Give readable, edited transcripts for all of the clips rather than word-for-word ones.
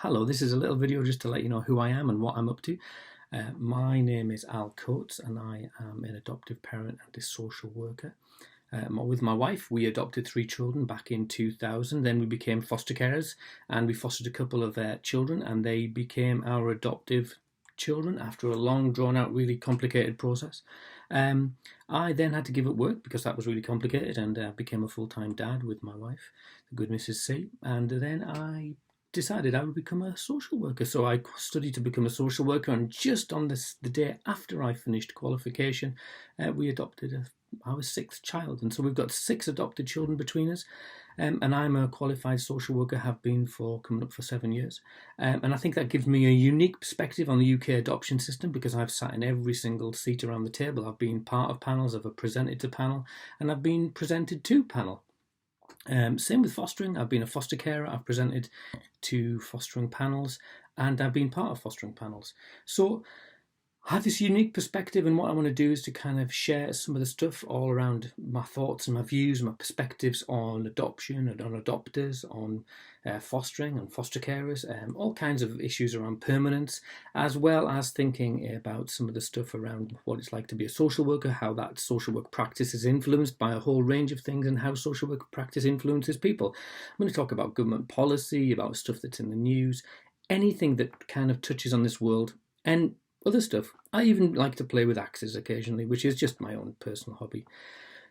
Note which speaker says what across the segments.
Speaker 1: Hello, this is a little video just to let you know who I am and what I'm up to. My name is Al Coates and I am an adoptive parent and a social worker. With my wife, we adopted 3 children back in 2000. Then we became foster carers and we fostered a couple of children, and they became our adoptive children after a long, drawn-out, really complicated process. I then had to give up work because that was really complicated, and became a full-time dad with my wife, the good Mrs. C. And then I decided I would become a social worker. So I studied to become a social worker, and just on the day after I finished qualification, we adopted our 6th child. And so we've got 6 adopted children between us. And I'm a qualified social worker, have been for coming up for 7 years. And I think that gives me a unique perspective on the UK adoption system, because I've sat in every single seat around the table. I've been part of panels, I've presented to panel, and I've been presented to panel. Same with fostering. I've been a foster carer, I've presented to fostering panels, and I've been part of fostering panels. So I have this unique perspective, and what I want to do is to kind of share some of the stuff all around my thoughts and my views, my perspectives on adoption and on adopters, on fostering and foster carers, all kinds of issues around permanence, as well as thinking about some of the stuff around what it's like to be a social worker, how that social work practice is influenced by a whole range of things, and how social work practice influences people. I'm going to talk about government policy, about stuff that's in the news, anything that kind of touches on this world, and other stuff. I even like to play with axes occasionally, which is just my own personal hobby.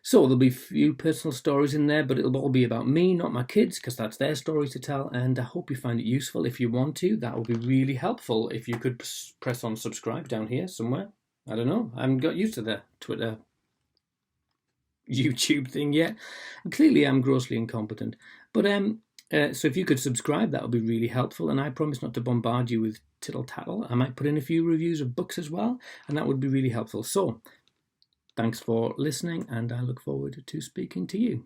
Speaker 1: So there'll be a few personal stories in there, but it'll all be about me, not my kids, because that's their stories to tell, and I hope you find it useful. If you want to, that would be really helpful. If you could press on subscribe down here somewhere. I don't know, I haven't got used to the Twitter, YouTube thing yet. And clearly I'm grossly incompetent, but so if you could subscribe, that would be really helpful, and I promise not to bombard you with tittle tattle. I might put in a few reviews of books as well, and that would be really helpful. So thanks for listening, and I look forward to speaking to you.